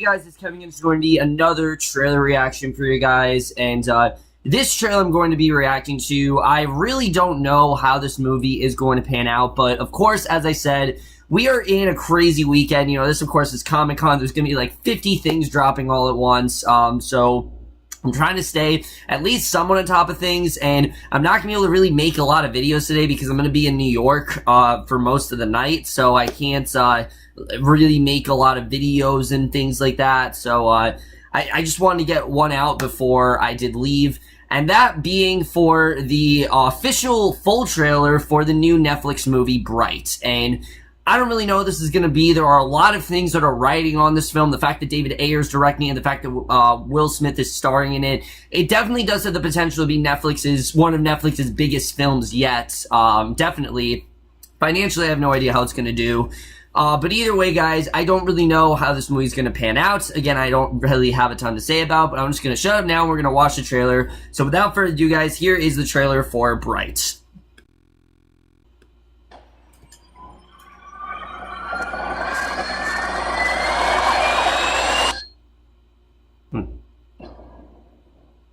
guys, it's Kevin. It's going to be another trailer reaction for you guys, and this trailer I'm going to be reacting to, I really don't know how this movie is going to pan out, but of course, as I said, we are in a crazy weekend. You know, this of course is Comic-Con. There's going to be like 50 things dropping all at once, so I'm trying to stay at least somewhat on top of things, and I'm not going to be able to really make a lot of videos today because I'm going to be in New York for most of the night, so I can't really make a lot of videos and things like that. So I just wanted to get one out before I did leave, and that being for the official full trailer for the new Netflix movie Bright. And I don't really know what this is going to be. There are a lot of things that are riding on this film. The fact that David Ayer is directing it, the fact that Will Smith is starring in it, it definitely does have the potential to be one of Netflix's biggest films yet. Definitely. Financially, I have no idea how it's going to do. But either way, guys, I don't really know how this movie's going to pan out. Again, I don't really have a ton to say about, but I'm just going to shut up now and we're going to watch the trailer. So without further ado, guys, here is the trailer for Bright.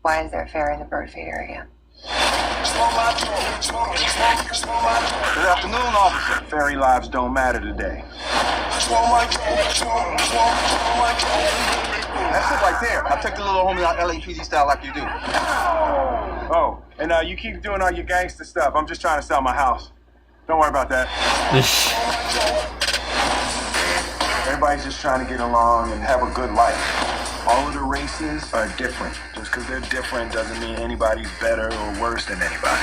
Why is there a fair in the bird feeder area? Good afternoon, officer. Fairy lives don't matter today. That's it right there. I'll take the little homie out LAPD style like you do. Oh, and you keep doing all your gangster stuff. I'm just trying to sell my house. Don't worry about that. Everybody's just trying to get along and have a good life. All of the races are different. Just because they're different doesn't mean anybody's better or worse than anybody.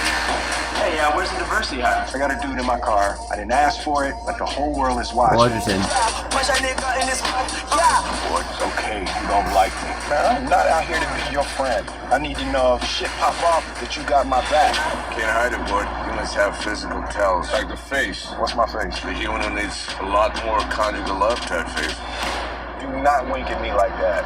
Hey, where's the diversity at? I got a dude in my car. I didn't ask for it, but the whole world is watching. Wonderful. It's okay if you don't like me. Man, I'm not out here to be your friend. I need to know if shit pop off that you got my back. Can't hide it, bud. Humans have physical tells. Like the face. What's my face? The human who needs a lot more conjugal love to that face. Do not wink at me like that.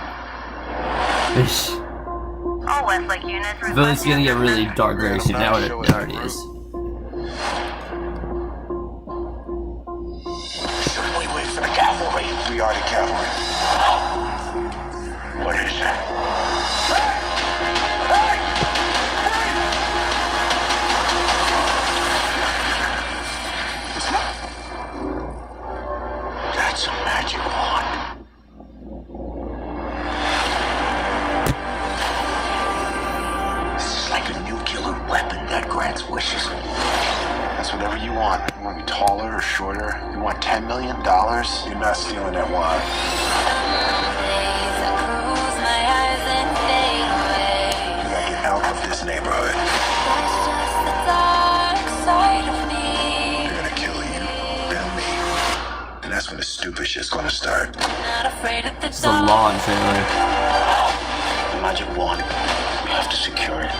All Westlake units. I feel like it's gonna get really dark very soon. Now it already is. Shouldn't we wait for the cavalry? We are the cavalry. What is that? That's a magic wand. That grants wishes. That's whatever you want. You want to be taller or shorter? You want $10 million? You're not stealing that wine. You gotta get out of this neighborhood. They're gonna kill you, then me. And that's when the stupid shit's gonna start. It's the Lawn trailer. The magic wand. We have to secure it.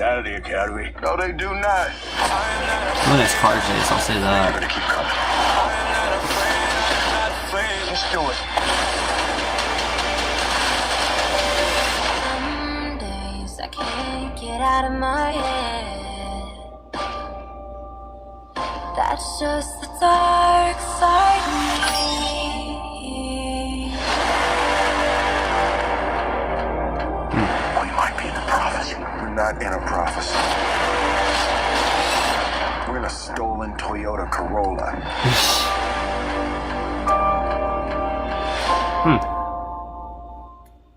Out of the academy. No, they do not. Look at his car chase, I'll say that. Better keep coming. Just do it. Some days I can't get out of my head. That's just the dark side of me. We might be in a prophecy. We're not in a prophecy. We're in a stolen Toyota Corolla.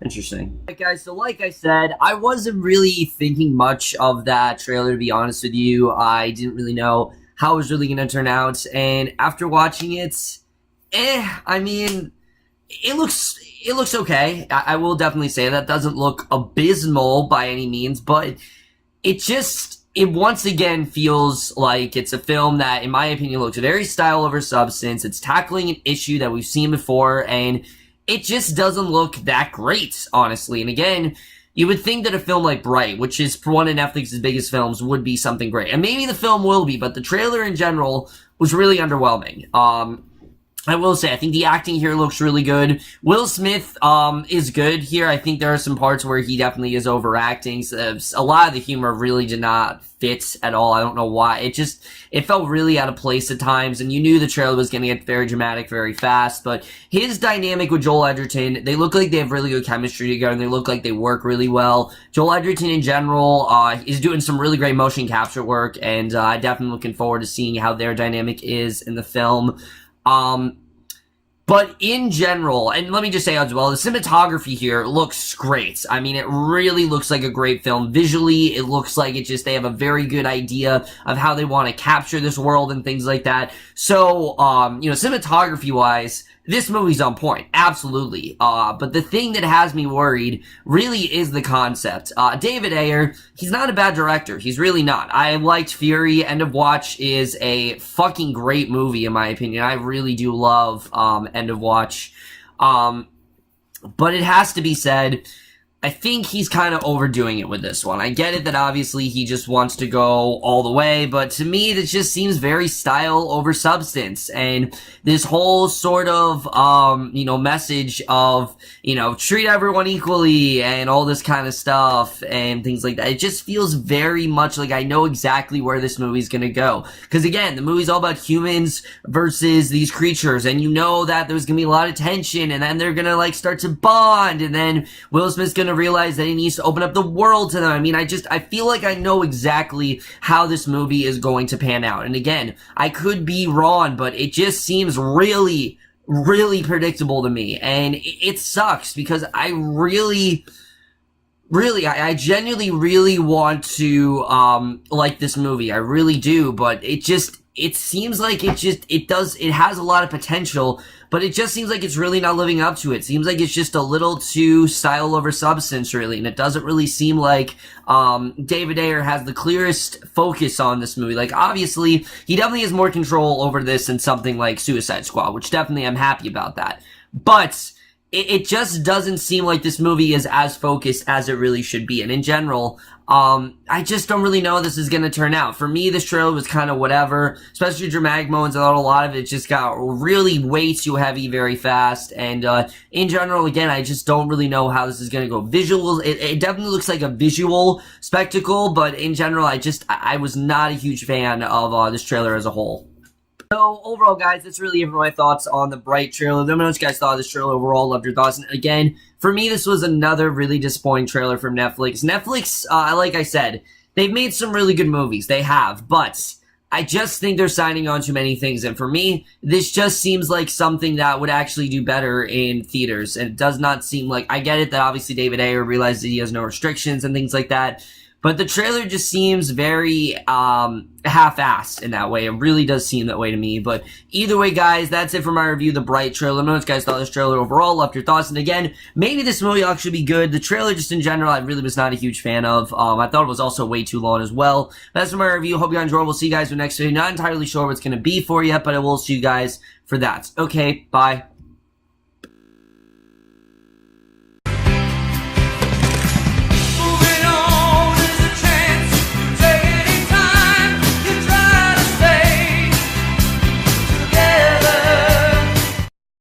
Interesting. Alright guys, so like I said, I wasn't really thinking much of that trailer, to be honest with you. I didn't really know how it was really going to turn out, and after watching it, I mean, it looks okay. I will definitely say that. Doesn't look abysmal by any means, but it once again feels like it's a film that, in my opinion, looks very style over substance. It's tackling an issue that we've seen before, and it just doesn't look that great, honestly. And again, you would think that a film like Bright, which is one of Netflix's biggest films, would be something great. And maybe the film will be, but the trailer in general was really underwhelming. I will say, I think the acting here looks really good. Will Smith, is good here. I think there are some parts where he definitely is overacting. So a lot of the humor really did not fit at all. I don't know why. It felt really out of place at times, and you knew the trailer was going to get very dramatic very fast, but his dynamic with Joel Edgerton, they look like they have really good chemistry together, and they look like they work really well. Joel Edgerton in general, is doing some really great motion capture work, and, I'm definitely looking forward to seeing how their dynamic is in the film. But in general, and let me just say as well, the cinematography here looks great. I mean, it really looks like a great film. Visually, it looks like they have a very good idea of how they want to capture this world and things like that. So, cinematography-wise, this movie's on point. Absolutely. But the thing that has me worried really is the concept. David Ayer, he's not a bad director. He's really not. I liked Fury. End of Watch is a fucking great movie, in my opinion. I really do love, End of Watch. But it has to be said, I think he's kind of overdoing it with this one. I get it that obviously he just wants to go all the way, but to me, this just seems very style over substance. And this whole sort of, message of, treat everyone equally and all this kind of stuff and things like that. It just feels very much like I know exactly where this movie's gonna go. Because again, the movie's all about humans versus these creatures, and you know that there's gonna be a lot of tension, and then they're gonna start to bond, and then Will Smith's gonna realize that he needs to open up the world to them. I mean, I feel like I know exactly how this movie is going to pan out. And again, I could be wrong, but it just seems really, really predictable to me. And it sucks because I genuinely really want to, like this movie. I really do, but it seems like it has a lot of potential, but it just seems like it's really not living up to it. It seems like it's just a little too style over substance, really, and it doesn't really seem like, David Ayer has the clearest focus on this movie. Like, obviously, he definitely has more control over this than something like Suicide Squad, which definitely I'm happy about that. But it just doesn't seem like this movie is as focused as it really should be. And in general, I just don't really know how this is going to turn out. For me, this trailer was kind of whatever, especially dramatic moments. I thought a lot of it just got really way too heavy very fast. And, in general, again, I just don't really know how this is going to go. Visuals, it definitely looks like a visual spectacle, but in general, I was not a huge fan of, this trailer as a whole. So, overall, guys, that's really it for my thoughts on the Bright trailer. Let me know what you guys thought of this trailer overall. Loved your thoughts. And again, for me, this was another really disappointing trailer from Netflix. Netflix, like I said, they've made some really good movies. They have. But I just think they're signing on too many things. And for me, this just seems like something that would actually do better in theaters. And it does not seem like... I get it that obviously David Ayer realized that he has no restrictions and things like that. But the trailer just seems very, half-assed in that way. It really does seem that way to me. But either way, guys, that's it for my review of the Bright trailer. Let me know what you guys thought of this trailer overall. Left your thoughts. And again, maybe this movie will actually be good. The trailer, just in general, I really was not a huge fan of. I thought it was also way too long as well. That's for my review. Hope you enjoyed. We'll see you guys in the next video. Not entirely sure what it's going to be for yet, but I will see you guys for that. Okay, bye.